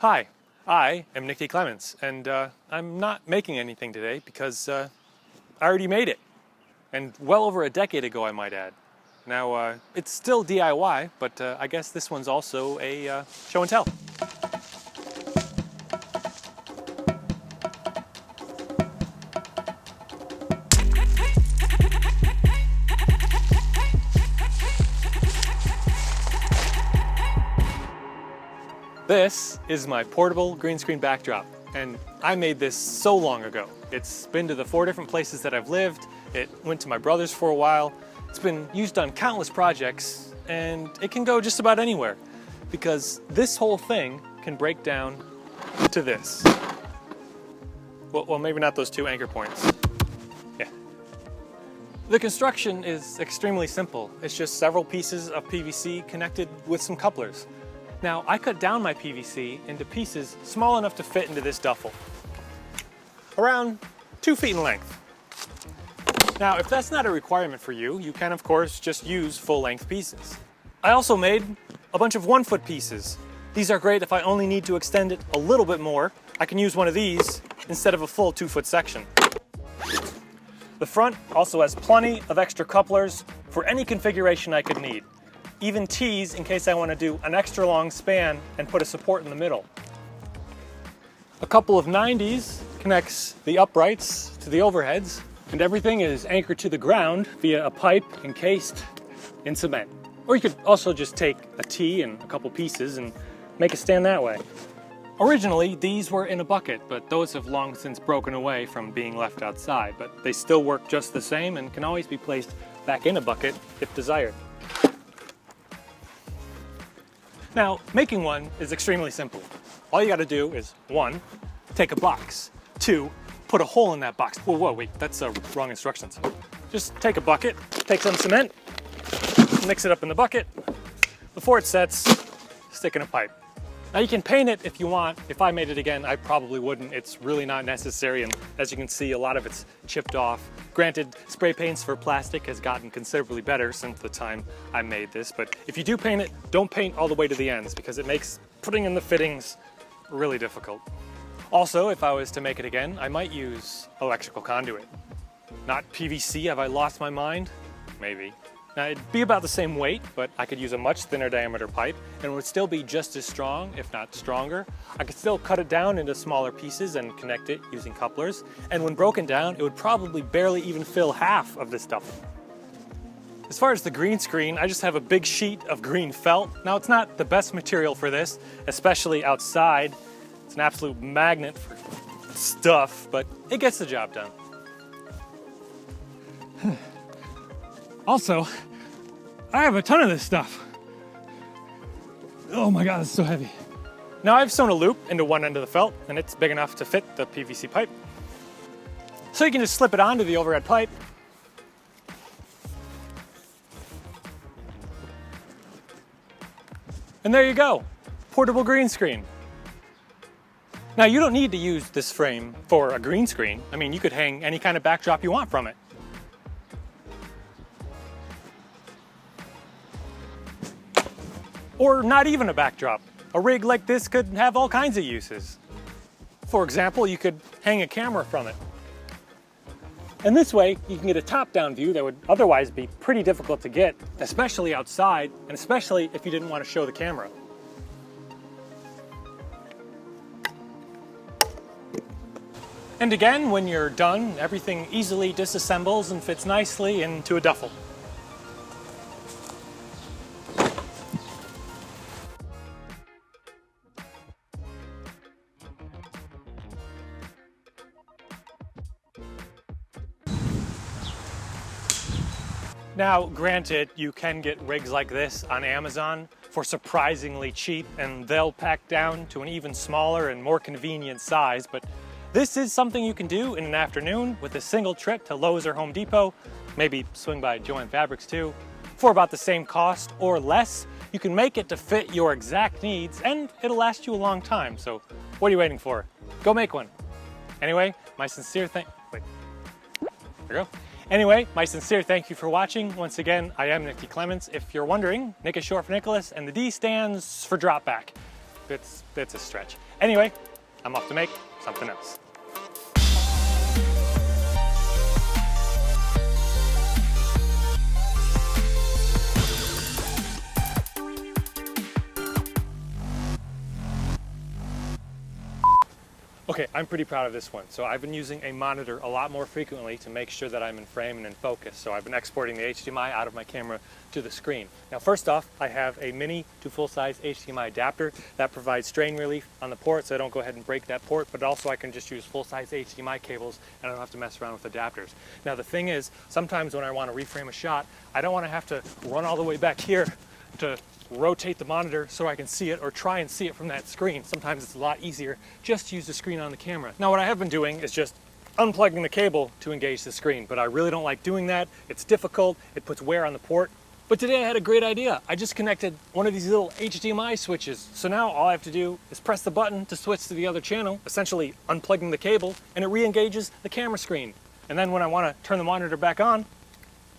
Hi, I am Nick Clements, and I'm not making anything today because I already made it. And well over a decade ago, I might add. Now, it's still DIY, but I guess this one's also a show and tell. This is my portable green screen backdrop, and I made this so long ago. It's been to the 4 different places that I've lived. It went to my brother's for a while. It's been used on countless projects, and it can go just about anywhere because this whole thing can break down to this. Well, maybe not those 2 anchor points. Yeah. The construction is extremely simple. It's just several pieces of PVC connected with some couplers. Now, I cut down my PVC into pieces small enough to fit into this duffel, around 2 feet in length. Now, if that's not a requirement for you, you can of course just use full-length pieces. I also made a bunch of 1-foot pieces. These are great if I only need to extend it a little bit more. I can use one of these instead of a full 2-foot section. The front also has plenty of extra couplers for any configuration I could need. Even T's in case I want to do an extra long span and put a support in the middle. A couple of 90s connects the uprights to the overheads, and everything is anchored to the ground via a pipe encased in cement. Or you could also just take a T and a couple pieces and make a stand that way. Originally, these were in a bucket, but those have long since broken away from being left outside, but they still work just the same and can always be placed back in a bucket if desired. Now, making one is extremely simple. All you gotta do is 1, take a box, 2, put a hole in that box. Whoa, wait, that's wrong instructions. Just take a bucket, take some cement, mix it up in the bucket. Before it sets, stick in a pipe. Now you can paint it if you want. If I made it again, I probably wouldn't. It's really not necessary, and as you can see, a lot of it's chipped off. Granted, spray paints for plastic has gotten considerably better since the time I made this, but if you do paint it, don't paint all the way to the ends because it makes putting in the fittings really difficult. Also, if I was to make it again, I might use electrical conduit. Not PVC, have I lost my mind? Maybe. Now, it'd be about the same weight, but I could use a much thinner diameter pipe and it would still be just as strong, if not stronger. I could still cut it down into smaller pieces and connect it using couplers. And when broken down, it would probably barely even fill half of this stuff. As far as the green screen, I just have a big sheet of green felt. Now, it's not the best material for this, especially outside. It's an absolute magnet for stuff, but it gets the job done. Also, I have a ton of this stuff. Oh my God, it's so heavy. Now I've sewn a loop into one end of the felt and it's big enough to fit the PVC pipe. So you can just slip it onto the overhead pipe. And there you go, portable green screen. Now you don't need to use this frame for a green screen. I mean, you could hang any kind of backdrop you want from it. Or not even a backdrop. A rig like this could have all kinds of uses. For example, you could hang a camera from it. And this way, you can get a top-down view that would otherwise be pretty difficult to get, especially outside, and especially if you didn't want to show the camera. And again, when you're done, everything easily disassembles and fits nicely into a duffel. Now, granted, you can get rigs like this on Amazon for surprisingly cheap, and they'll pack down to an even smaller and more convenient size, but this is something you can do in an afternoon with a single trip to Lowe's or Home Depot, maybe swing by Joann Fabrics too. For about the same cost or less, you can make it to fit your exact needs, and it'll last you a long time, so what are you waiting for? Go make one. Anyway, my sincere thank you for watching. Once again, I am Nick Clements. If you're wondering, Nick is short for Nicholas, and the D stands for Dropback. it's a stretch. Anyway, I'm off to make something else. Okay, I'm pretty proud of this one. So I've been using a monitor a lot more frequently to make sure that I'm in frame and in focus. So I've been exporting the HDMI out of my camera to the screen. Now first off, I have a mini to full-size HDMI adapter that provides strain relief on the port so I don't go ahead and break that port, but also I can just use full-size HDMI cables and I don't have to mess around with adapters. Now the thing is, sometimes when I want to reframe a shot, I don't want to have to run all the way back here to rotate the monitor so I can see it or try and see it from that screen. Sometimes it's a lot easier just to use the screen on the camera. Now what I have been doing is just unplugging the cable to engage the screen, but I really don't like doing that. It's difficult, it puts wear on the port. But today I had a great idea. I just connected one of these little HDMI switches. So now all I have to do is press the button to switch to the other channel, essentially unplugging the cable, and it re-engages the camera screen. And then when I want to turn the monitor back on,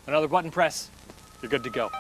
another button press, you're good to go.